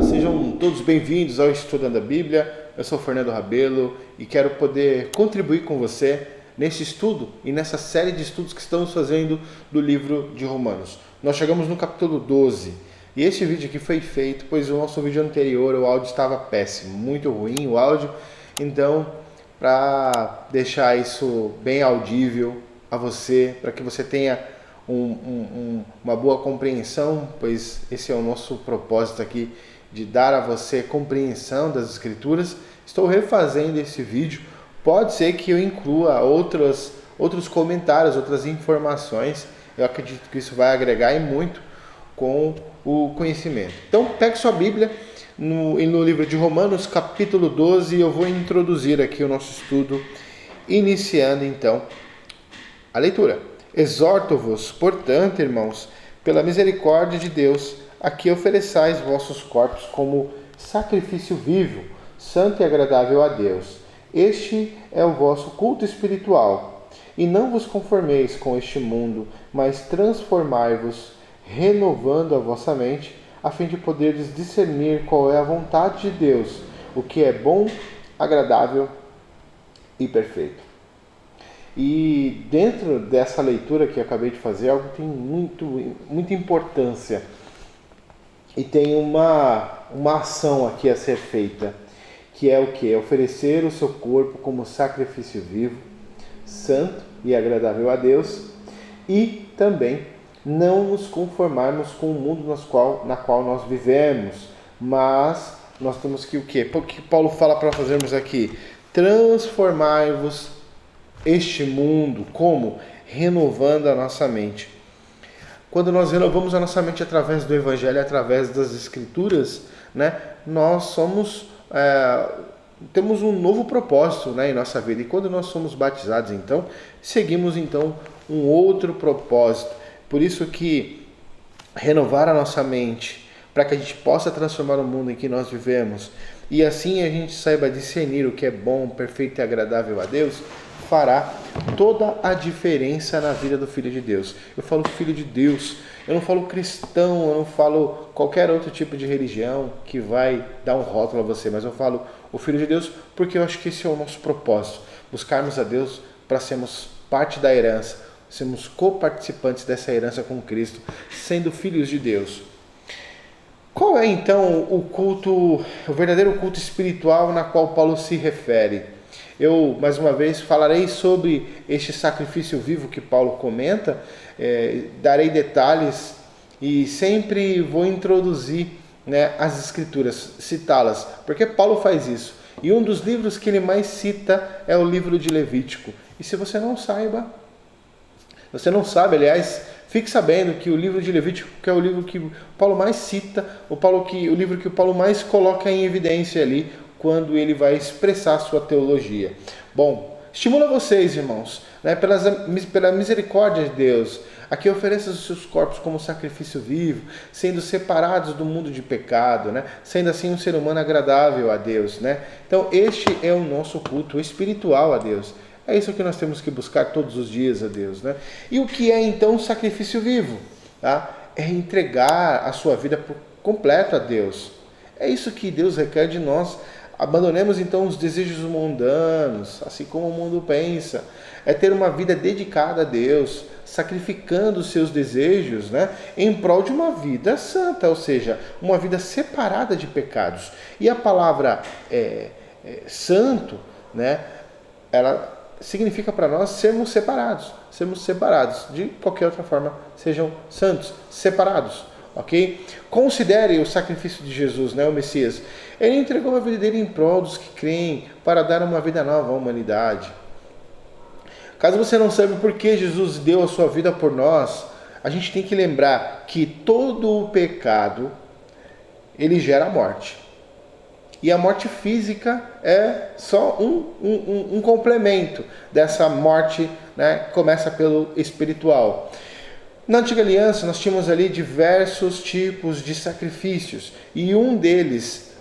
sejam todos bem-vindos ao Estudando a Bíblia. Eu sou Fernando Rabelo e quero poder contribuir com você nesse estudo e nessa série de estudos que estamos fazendo do livro de Romanos. Nós chegamos no capítulo 12 e este vídeo aqui foi feito pois o nosso vídeo anterior, o áudio estava péssimo, muito ruim o áudio. Então, para deixar isso bem audível a você, para que você tenha uma boa compreensão, pois esse é o nosso propósito aqui, de dar a você compreensão das Escrituras. Estou refazendo esse vídeo, pode ser que eu inclua outros comentários, outras informações. Eu acredito que isso vai agregar e muito com o conhecimento. Então, pegue sua Bíblia no livro de Romanos, capítulo 12, eu vou introduzir aqui o nosso estudo, iniciando então a leitura. Exorto-vos, portanto, irmãos, pela misericórdia de Deus, a que ofereçais vossos corpos como sacrifício vivo, santo e agradável a Deus. Este é o vosso culto espiritual. E não vos conformeis com este mundo, mas transformai-vos, renovando a vossa mente, a fim de poderes discernir qual é a vontade de Deus, o que é bom, agradável e perfeito. E dentro dessa leitura que eu acabei de fazer, algo tem muita importância e tem uma ação aqui a ser feita, que é o que? Oferecer o seu corpo como sacrifício vivo, santo e agradável a Deus, e também não nos conformarmos com o mundo na qual nós vivemos, mas nós temos que o quê? O que Paulo fala para fazermos aqui? Transformai-vos este mundo, como? Renovando a nossa mente. Quando nós renovamos a nossa mente através do Evangelho, através das Escrituras, né, nós temos um novo propósito, né, em nossa vida. E quando nós somos batizados, então, seguimos então um outro propósito. Por isso que renovar a nossa mente, para que a gente possa transformar o mundo em que nós vivemos, e assim a gente saiba discernir o que é bom, perfeito e agradável a Deus, fará toda a diferença na vida do Filho de Deus. Eu falo Filho de Deus, eu não falo cristão, eu não falo qualquer outro tipo de religião que vai dar um rótulo a você, mas eu falo o Filho de Deus porque eu acho que esse é o nosso propósito, buscarmos a Deus para sermos parte da herança, sermos coparticipantes dessa herança com Cristo, sendo filhos de Deus. Qual é então o verdadeiro culto espiritual na qual Paulo se refere? Eu, mais uma vez, falarei sobre este sacrifício vivo que Paulo comenta, darei detalhes e sempre vou introduzir, né, as Escrituras, citá-las, porque Paulo faz isso. E um dos livros que ele mais cita é o livro de Levítico. E se você não sabe, aliás, fique sabendo que o livro de Levítico, que é o livro que Paulo mais cita, o livro que o Paulo mais coloca em evidência ali, quando ele vai expressar a sua teologia. Bom, estimula vocês, irmãos, né, pela misericórdia de Deus, a que ofereça os seus corpos como sacrifício vivo, sendo separados do mundo de pecado, né, sendo assim um ser humano agradável a Deus. Né? Então, este é o nosso culto espiritual a Deus. É isso que nós temos que buscar todos os dias a Deus. Né? E o que é então o sacrifício vivo? Tá? É entregar a sua vida por completo a Deus. É isso que Deus requer de nós. Abandonemos então os desejos mundanos, assim como o mundo pensa. É ter uma vida dedicada a Deus, sacrificando os seus desejos, né, em prol de uma vida santa, ou seja, uma vida separada de pecados. E a palavra santo, né, ela significa para nós sermos separados de qualquer outra forma, sejam santos, separados. Ok? Considere o sacrifício de Jesus, né, o Messias. Ele entregou a vida dele em prol dos que creem, para dar uma vida nova à humanidade. Caso você não saiba por que Jesus deu a sua vida por nós, a gente tem que lembrar que todo o pecado, ele gera morte. E a morte física é só um complemento dessa morte, né, que começa pelo espiritual. Na Antiga Aliança, nós tínhamos ali diversos tipos de sacrifícios, e um deles,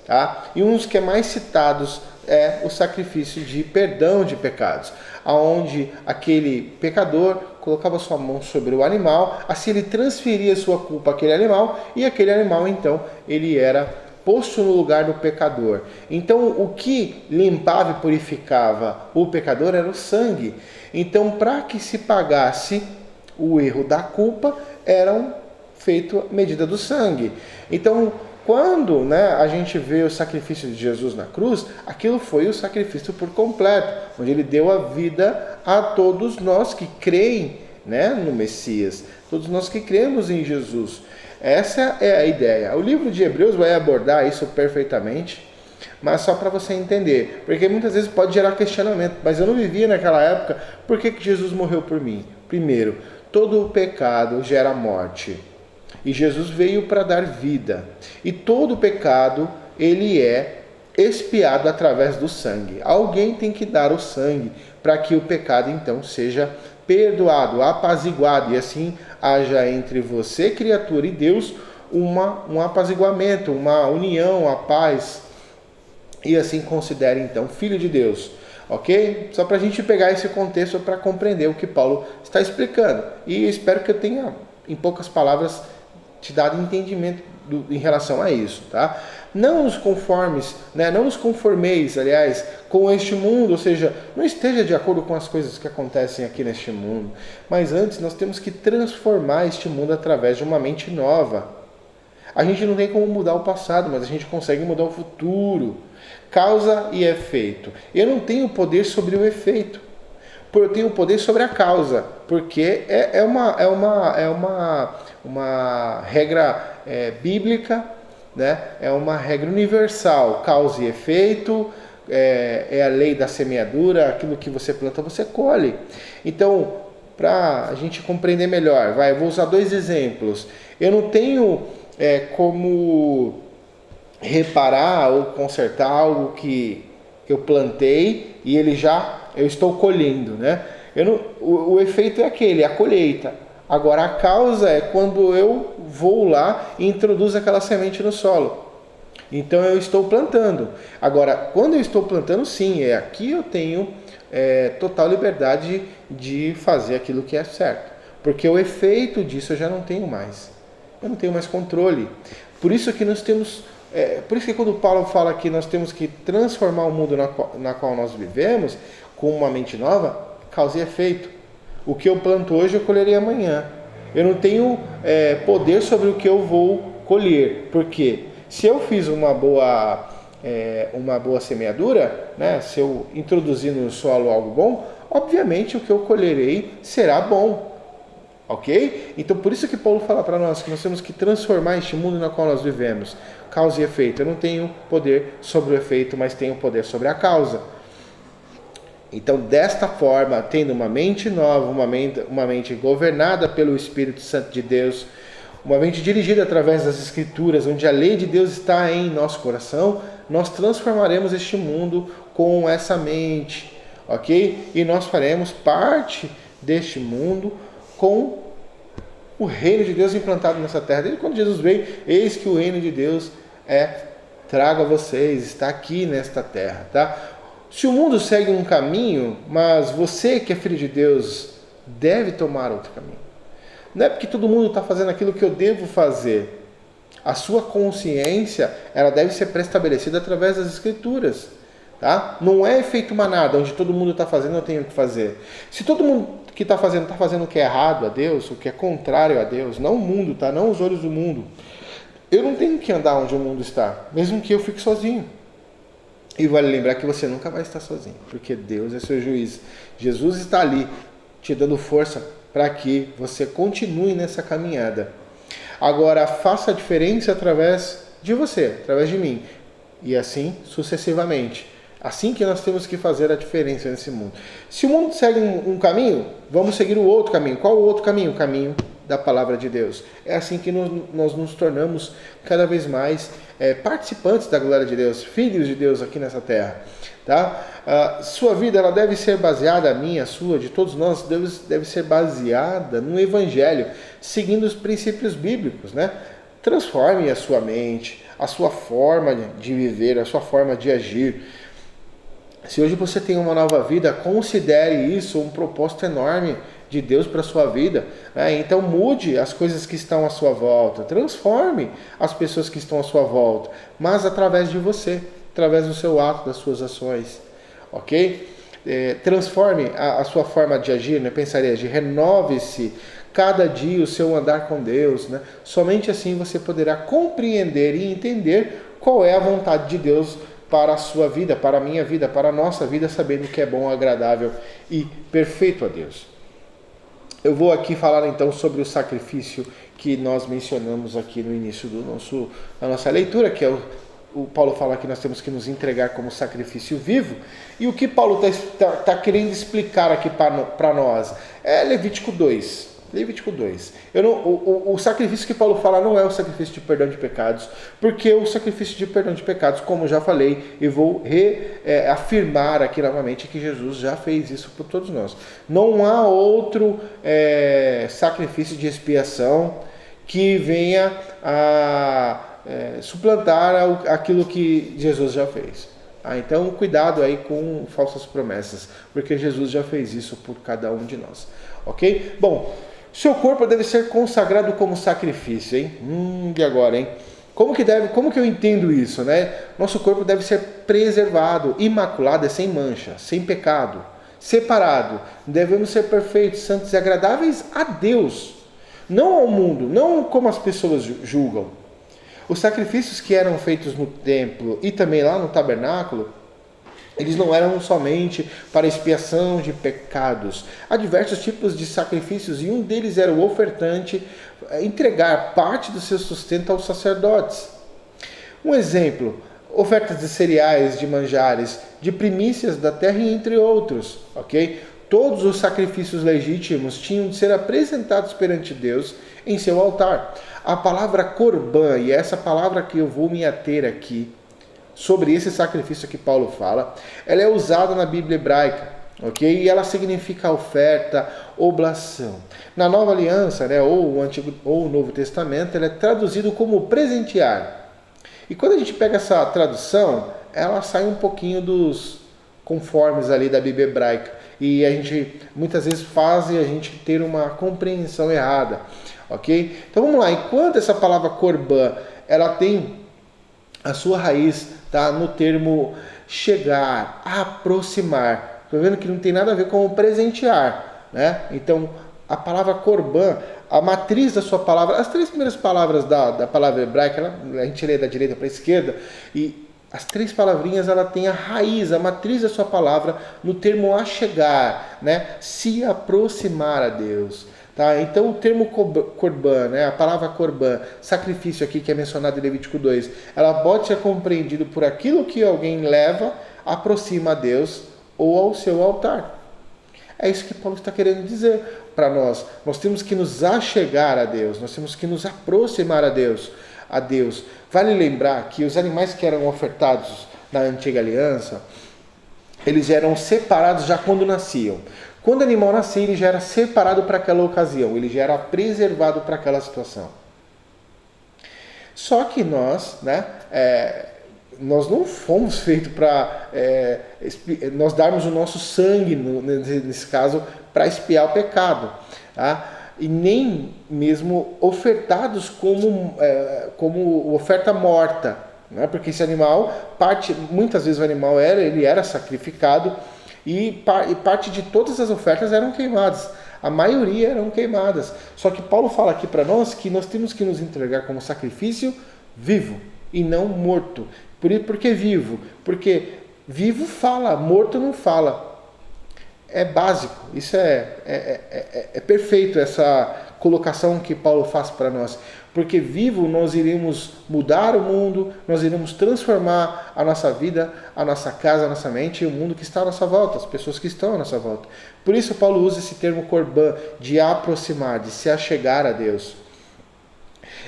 e um dos que é mais citados, é o sacrifício de perdão de pecados, onde aquele pecador colocava sua mão sobre o animal, assim ele transferia sua culpa àquele animal, e aquele animal então ele era posto no lugar do pecador. Então, o que limpava e purificava o pecador era o sangue. Então, para que se pagasse o erro da culpa, eram feito a medida do sangue. Então, quando a gente vê o sacrifício de Jesus na cruz, aquilo foi o sacrifício por completo, onde ele deu a vida a todos nós que creem no Messias, todos nós que cremos em Jesus. Essa é a ideia. O livro de Hebreus vai abordar isso perfeitamente, mas só para você entender, porque muitas vezes pode gerar questionamento, mas eu não vivia naquela época, por que Jesus morreu por mim? Primeiro, todo o pecado gera morte. E Jesus veio para dar vida. E todo pecado, ele é expiado através do sangue. Alguém tem que dar o sangue para que o pecado, então, seja perdoado, apaziguado. E assim haja entre você, criatura, e Deus um apaziguamento, uma união, a paz. E assim considere, então, filho de Deus. Ok? Só para a gente pegar esse contexto para compreender o que Paulo está explicando. E espero que eu tenha, em poucas palavras, te dado entendimento em relação a isso, tá? Não os conformes, não os conformeis, aliás, com este mundo, ou seja, não esteja de acordo com as coisas que acontecem aqui neste mundo, mas antes nós temos que transformar este mundo através de uma mente nova. A gente não tem como mudar o passado, mas a gente consegue mudar o futuro. Causa e efeito. Eu não tenho poder sobre o efeito, eu tenho poder sobre a causa, porque é uma regra bíblica, é uma regra universal, causa e efeito, é a lei da semeadura, aquilo que você planta você colhe. Então, para a gente compreender melhor, eu vou usar 2 exemplos. Eu não tenho como reparar ou consertar algo que eu plantei e eu estou colhendo, o efeito é aquele, a colheita. Agora a causa é quando eu vou lá e introduzo aquela semente no solo. Então eu estou plantando. Agora, quando eu estou plantando, sim, aqui eu tenho total liberdade de fazer aquilo que é certo. Porque o efeito disso eu já não tenho mais. Eu não tenho mais controle. Por isso que nós temos... por isso que quando Paulo fala que nós temos que transformar o mundo na qual nós vivemos, com uma mente nova, causa e efeito. O que eu planto hoje eu colherei amanhã. Eu não tenho poder sobre o que eu vou colher. Porque se eu fiz uma boa semeadura, se eu introduzir no solo algo bom, obviamente o que eu colherei será bom. Ok? Então por isso que Paulo fala para nós que nós temos que transformar este mundo na qual nós vivemos. Causa e efeito. Eu não tenho poder sobre o efeito, mas tenho poder sobre a causa. Então, desta forma, tendo uma mente nova, uma mente governada pelo Espírito Santo de Deus, uma mente dirigida através das Escrituras, onde a lei de Deus está em nosso coração, nós transformaremos este mundo com essa mente, ok? E nós faremos parte deste mundo com o reino de Deus implantado nessa terra. Desde quando Jesus veio, eis que o reino de Deus trago a vocês, está aqui nesta terra, tá? Se o mundo segue um caminho, mas você que é filho de Deus deve tomar outro caminho. Não é porque todo mundo está fazendo aquilo que eu devo fazer. A sua consciência, ela deve ser pré-estabelecida através das Escrituras. Tá? Não é efeito manada, onde todo mundo está fazendo, eu tenho que fazer. Se todo mundo que está fazendo o que é errado a Deus, o que é contrário a Deus, não o mundo, tá? Não os olhos do mundo. Eu não tenho que andar onde o mundo está, mesmo que eu fique sozinho. E vale lembrar que você nunca vai estar sozinho, porque Deus é seu juiz. Jesus está ali, te dando força para que você continue nessa caminhada. Agora, faça a diferença através de você, através de mim. E assim sucessivamente. Assim que nós temos que fazer a diferença nesse mundo. Se o mundo segue um caminho, vamos seguir o outro caminho. Qual o outro caminho? O caminho da palavra de Deus. É assim que nós nos tornamos cada vez mais participantes da glória de Deus, filhos de Deus aqui nessa terra. Tá? Sua vida ela deve ser baseada, a minha, a sua, de todos nós, deve ser baseada no Evangelho, seguindo os princípios bíblicos. Transforme a sua mente, a sua forma de viver, a sua forma de agir. Se hoje você tem uma nova vida, considere isso um propósito enorme de Deus para a sua vida. Então mude as coisas que estão à sua volta, transforme as pessoas que estão à sua volta, mas através de você, através do seu ato, das suas ações, ok? Transforme a sua forma de agir, pensar e agir, renove-se cada dia o seu andar com Deus, Somente assim você poderá compreender e entender qual é a vontade de Deus para a sua vida, para a minha vida, para a nossa vida, sabendo que é bom, agradável e perfeito a Deus. Eu vou aqui falar então sobre o sacrifício que nós mencionamos aqui no início da nossa leitura, que é o Paulo fala que nós temos que nos entregar como sacrifício vivo. E o que Paulo está querendo explicar aqui para nós é Levítico 2. Levítico 2. O sacrifício que Paulo fala não é o sacrifício de perdão de pecados, porque o sacrifício de perdão de pecados, como já falei, e vou afirmar aqui novamente, que Jesus já fez isso por todos nós. Não há outro sacrifício de expiação que venha a suplantar aquilo que Jesus já fez. Então, cuidado aí com falsas promessas, porque Jesus já fez isso por cada um de nós. Ok? Bom, seu corpo deve ser consagrado como sacrifício, hein? E agora, hein? Como que eu entendo isso, Nosso corpo deve ser preservado, imaculado, sem mancha, sem pecado, separado. Devemos ser perfeitos, santos e agradáveis a Deus, não ao mundo, não como as pessoas julgam. Os sacrifícios que eram feitos no templo e também lá no tabernáculo, eles não eram somente para expiação de pecados. Há diversos tipos de sacrifícios e um deles era o ofertante entregar parte do seu sustento aos sacerdotes. Um exemplo, ofertas de cereais, de manjares, de primícias da terra e entre outros, ok? Todos os sacrifícios legítimos tinham de ser apresentados perante Deus em seu altar. A palavra corban, e é essa palavra que eu vou me ater aqui, sobre esse sacrifício que Paulo fala, ela é usada na Bíblia hebraica, ok? E ela significa oferta, oblação. Na Nova Aliança, ou o Novo Testamento, ela é traduzido como presentear. E quando a gente pega essa tradução, ela sai um pouquinho dos conformes ali da Bíblia hebraica. E a gente muitas vezes faz a gente ter uma compreensão errada, ok? Então vamos lá, enquanto essa palavra corban, ela tem a sua raiz no termo chegar, aproximar. Estou vendo que não tem nada a ver com presentear, Então, a palavra corban, a matriz da sua palavra, as três primeiras palavras da palavra hebraica, a gente lê da direita para a esquerda, e as três palavrinhas, ela tem a raiz, a matriz da sua palavra no termo achegar, se aproximar a Deus. Então o termo corban, a palavra corban, sacrifício aqui que é mencionado em Levítico 2, ela pode ser compreendido por aquilo que alguém leva, aproxima a Deus ou ao seu altar. É isso que Paulo está querendo dizer para nós. Nós temos que nos achegar a Deus, nós temos que nos aproximar a Deus. Vale lembrar que os animais que eram ofertados na antiga aliança, eles eram separados já quando nasciam. Quando o animal nascia, ele já era separado para aquela ocasião, ele já era preservado para aquela situação. Só que nós, nós não fomos feitos para nós darmos o nosso sangue, nesse caso, para expiar o pecado. E nem mesmo ofertados como oferta morta. Porque esse animal, muitas vezes o animal era sacrificado, e parte de todas as ofertas eram queimadas. A maioria eram queimadas. Só que Paulo fala aqui para nós que nós temos que nos entregar como sacrifício vivo e não morto. Por que vivo? Porque vivo fala, morto não fala. É básico. Isso é perfeito, essa colocação que Paulo faz para nós. Porque vivo nós iremos mudar o mundo, nós iremos transformar a nossa vida, a nossa casa, a nossa mente e o mundo que está à nossa volta, as pessoas que estão à nossa volta. Por isso Paulo usa esse termo corban, de aproximar, de se achegar a Deus.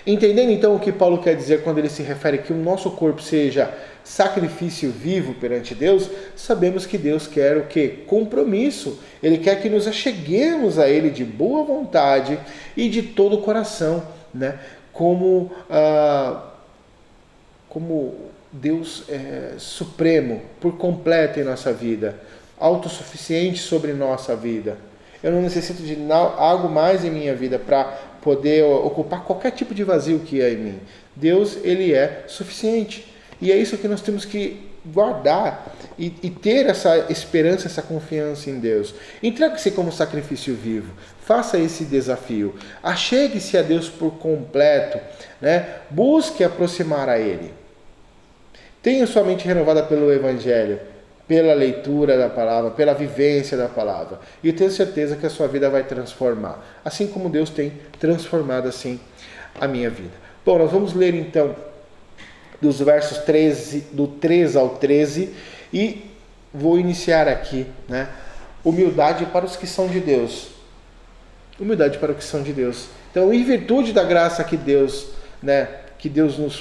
Entendendo então o que Paulo quer dizer quando ele se refere que o nosso corpo seja sacrifício vivo perante Deus, sabemos que Deus quer o quê? Compromisso. Ele quer que nos acheguemos a Ele de boa vontade e de todo o coração, como Deus supremo, por completo em nossa vida, autossuficiente sobre nossa vida. eu não necessito de algo mais em minha vida para poder ocupar qualquer tipo de vazio que há em mim. Deus, Ele é suficiente. E é isso que nós temos que guardar e ter essa esperança, essa confiança em Deus. Entregue-se como sacrifício vivo. Faça esse desafio. Achegue-se a Deus por completo, né? Busque aproximar a Ele. Tenha sua mente renovada pelo Evangelho, pela leitura da palavra, pela vivência da palavra. E eu tenho certeza que a sua vida vai transformar. Assim como Deus tem transformado assim a minha vida. Bom, nós vamos ler então dos versos 13, do 3 ao 13, e vou iniciar aqui, né? Humildade para os que são de Deus. Humildade para os que são de Deus. Então, em virtude da graça que Deus, né, que Deus nos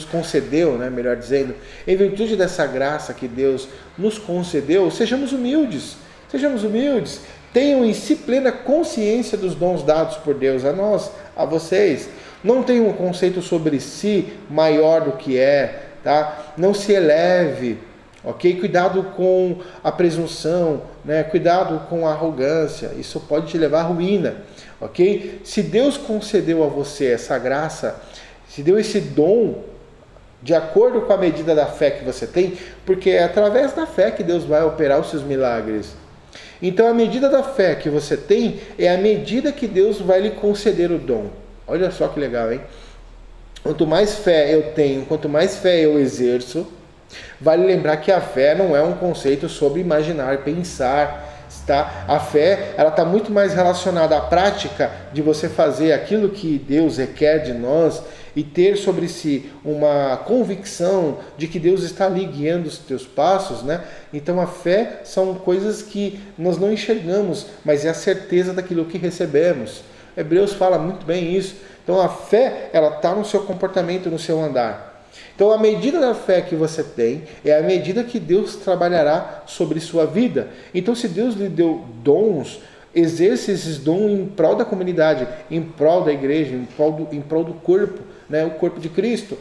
concedeu, né, melhor dizendo, em virtude dessa graça que Deus nos concedeu, sejamos humildes. Sejamos humildes. Tenham em si plena consciência dos dons dados por Deus a nós, a vocês. Não tenham um conceito sobre si maior do que é, tá? Não se eleve, ok? Cuidado com a presunção, né? Cuidado com a arrogância, isso pode te levar à ruína, ok? Se Deus concedeu a você essa graça, se deu esse dom, de acordo com a medida da fé que você tem, porque é através da fé que Deus vai operar os seus milagres. Então a medida da fé que você tem é a medida que Deus vai lhe conceder o dom. Olha só que legal, hein? Quanto mais fé eu tenho, quanto mais fé eu exerço, vale lembrar que a fé não é um conceito sobre imaginar, pensar, tá? A fé, ela está muito mais relacionada à prática de você fazer aquilo que Deus requer de nós e ter sobre si uma convicção de que Deus está ali guiando os teus passos, né? Então a fé são coisas que nós não enxergamos, mas é a certeza daquilo que recebemos. Hebreus fala muito bem isso. Então a fé, ela está no seu comportamento, no seu andar. Então a medida da fé que você tem é a medida que Deus trabalhará sobre sua vida. Então se Deus lhe deu dons, exerça esses dons em prol da comunidade, em prol da igreja, em prol do corpo, né, o corpo de Cristo.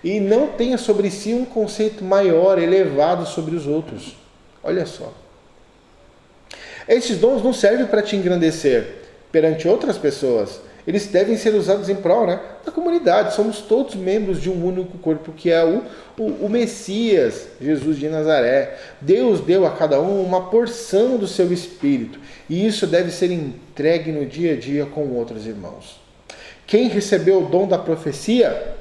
E não tenha sobre si um conceito maior, elevado sobre os outros. Olha só. Esses dons não servem para te engrandecer perante outras pessoas. Eles devem ser usados em prol, né, da comunidade. Somos todos membros de um único corpo, que é o Messias, Jesus de Nazaré. Deus deu a cada um uma porção do seu Espírito. E isso deve ser entregue no dia a dia com outros irmãos. Quem recebeu o dom da profecia,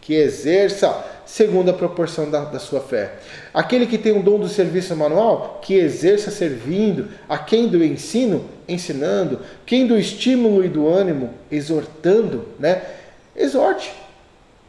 que exerça segundo a proporção da sua fé. Aquele que tem o dom do serviço manual, que exerça servindo. A quem do ensino, ensinando. Quem do estímulo e do ânimo, exortando, né? Exorte.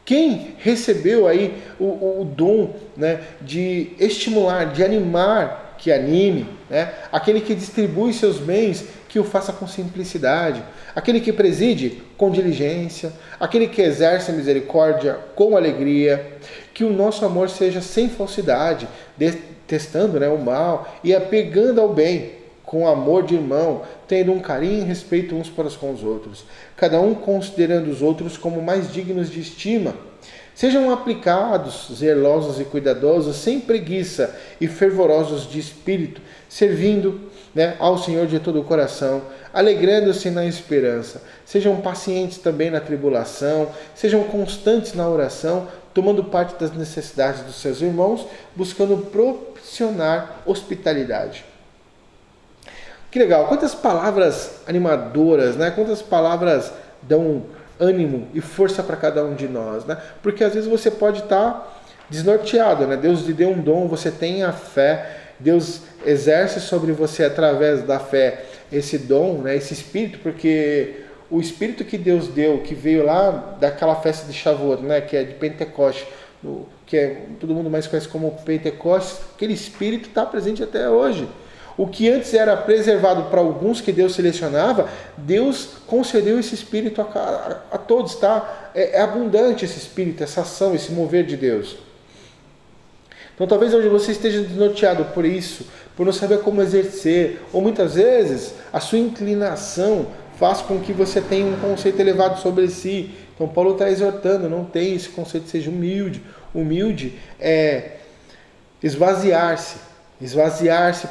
Quem recebeu aí o dom, né, de estimular, de animar, que anime, né? Aquele que distribui seus bens, que o faça com simplicidade. Aquele que preside com diligência. Aquele que exerce a misericórdia com alegria. Que o nosso amor seja sem falsidade, detestando, né, o mal e apegando ao bem, com amor de irmão, tendo um carinho e respeito uns para com os outros. Cada um considerando os outros como mais dignos de estima. Sejam aplicados, zelosos e cuidadosos, sem preguiça e fervorosos de espírito, servindo, né, ao Senhor de todo o coração, alegrando-se na esperança. Sejam pacientes também na tribulação, sejam constantes na oração, tomando parte das necessidades dos seus irmãos, buscando proporcionar hospitalidade. Que legal, quantas palavras animadoras, né? Quantas palavras dão ânimo e força para cada um de nós, né? Porque às vezes você pode estar desnorteado, né? Deus lhe deu um dom, você tem a fé, Deus exerce sobre você através da fé esse dom, né? Esse espírito, porque o espírito que Deus deu, que veio lá daquela festa de Shavuot, né? Que é de Pentecostes, que é, todo mundo mais conhece como Pentecostes, aquele espírito está presente até hoje. O que antes era preservado para alguns que Deus selecionava, Deus concedeu esse espírito a todos, tá? É abundante esse espírito, essa ação, esse mover de Deus. Então talvez hoje você esteja desnorteado por isso, por não saber como exercer, ou muitas vezes a sua inclinação faz com que você tenha um conceito elevado sobre si. Então Paulo está exortando, não tenha esse conceito, seja humilde. Humilde é esvaziar-se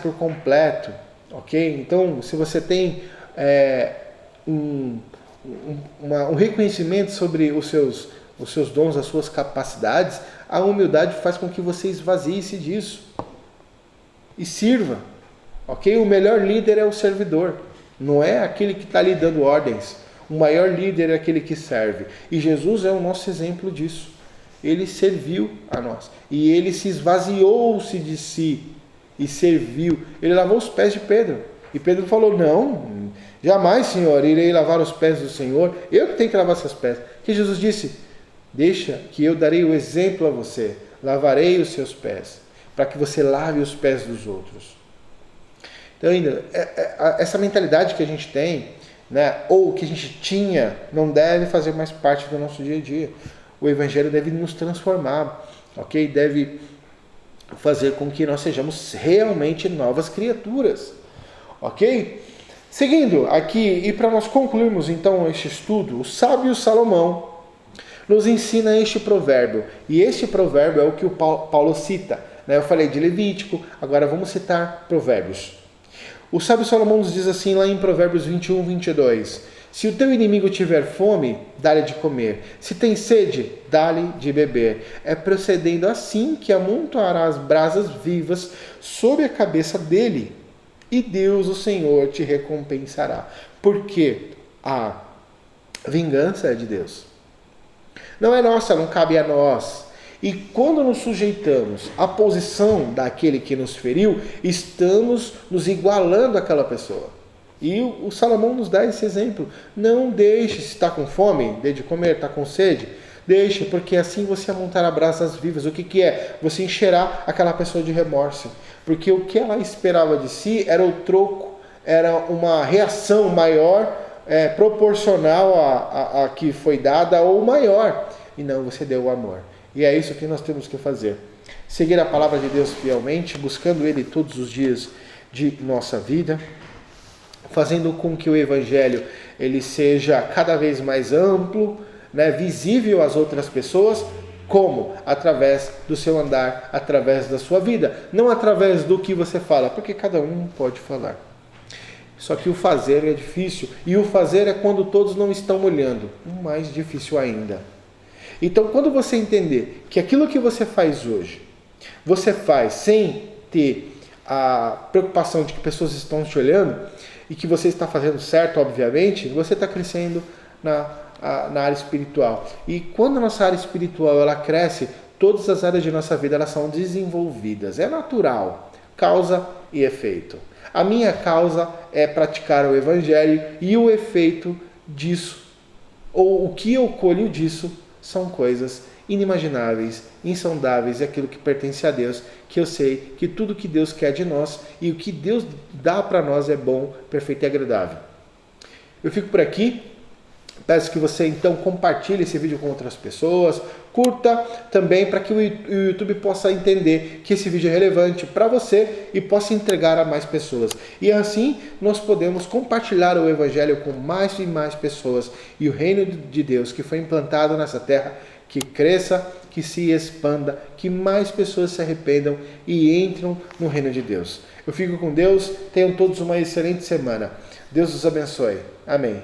por completo, ok? Então, se você tem um reconhecimento sobre os seus dons, as suas capacidades, a humildade faz com que você esvazie-se disso e sirva, ok? O melhor líder é o servidor, não é aquele que está lhe dando ordens. O maior líder é aquele que serve. E Jesus é o nosso exemplo disso. Ele serviu a nós. E ele se esvaziou-se de si e serviu. Ele lavou os pés de Pedro. E Pedro falou, não, jamais, Senhor, irei lavar os pés do Senhor. Eu que tenho que lavar seus pés. Que Jesus disse, deixa que eu darei o exemplo a você. Lavarei os seus pés, para que você lave os pés dos outros. Então, ainda, essa mentalidade que a gente tem, né, ou que a gente tinha, não deve fazer mais parte do nosso dia a dia. O Evangelho deve nos transformar, ok? Deve fazer com que nós sejamos realmente novas criaturas, ok? Seguindo aqui, e para nós concluirmos então este estudo, o sábio Salomão nos ensina este provérbio, e este provérbio é o que o Paulo cita, né? Eu falei de Levítico, agora vamos citar provérbios. O sábio Salomão nos diz assim lá em Provérbios 21, 22. Se o teu inimigo tiver fome, dá-lhe de comer. Se tem sede, dá-lhe de beber. É procedendo assim que amontoarás brasas vivas sobre a cabeça dele. E Deus, o Senhor, te recompensará. Porque a vingança é de Deus. Não é nossa, não cabe a nós. E quando nos sujeitamos à posição daquele que nos feriu, estamos nos igualando àquela pessoa. E o Salomão nos dá esse exemplo. Não deixe, se está com fome, dê de comer, está com sede, deixe, porque assim você amontará brasas vivas. O que é? Você encherá aquela pessoa de remorso. Porque o que ela esperava de si era o troco, era uma reação maior, proporcional a que foi dada ou maior. E não, você deu o amor. E é isso que nós temos que fazer. Seguir a palavra de Deus fielmente, buscando Ele todos os dias de nossa vida, fazendo com que o Evangelho ele seja cada vez mais amplo, né, visível às outras pessoas. Como? Através do seu andar, através da sua vida. Não através do que você fala, porque cada um pode falar. Só que o fazer é difícil. E o fazer é quando todos não estão olhando. Mais difícil ainda. Então, quando você entender que aquilo que você faz hoje, você faz sem ter a preocupação de que pessoas estão te olhando e que você está fazendo certo, obviamente, você está crescendo na área espiritual. E quando a nossa área espiritual ela cresce, todas as áreas de nossa vida elas são desenvolvidas. É natural, causa e efeito. A minha causa é praticar o Evangelho e o efeito disso, ou o que eu colho disso, são coisas inimagináveis, insondáveis, e aquilo que pertence a Deus, que eu sei que tudo que Deus quer de nós e o que Deus dá para nós é bom, perfeito e agradável. Eu fico por aqui, peço que você então compartilhe esse vídeo com outras pessoas, curta também para que o YouTube possa entender que esse vídeo é relevante para você e possa entregar a mais pessoas. E assim nós podemos compartilhar o Evangelho com mais e mais pessoas e o reino de Deus que foi implantado nessa terra, que cresça, que se expanda, que mais pessoas se arrependam e entram no reino de Deus. Eu fico com Deus, tenham todos uma excelente semana. Deus os abençoe. Amém.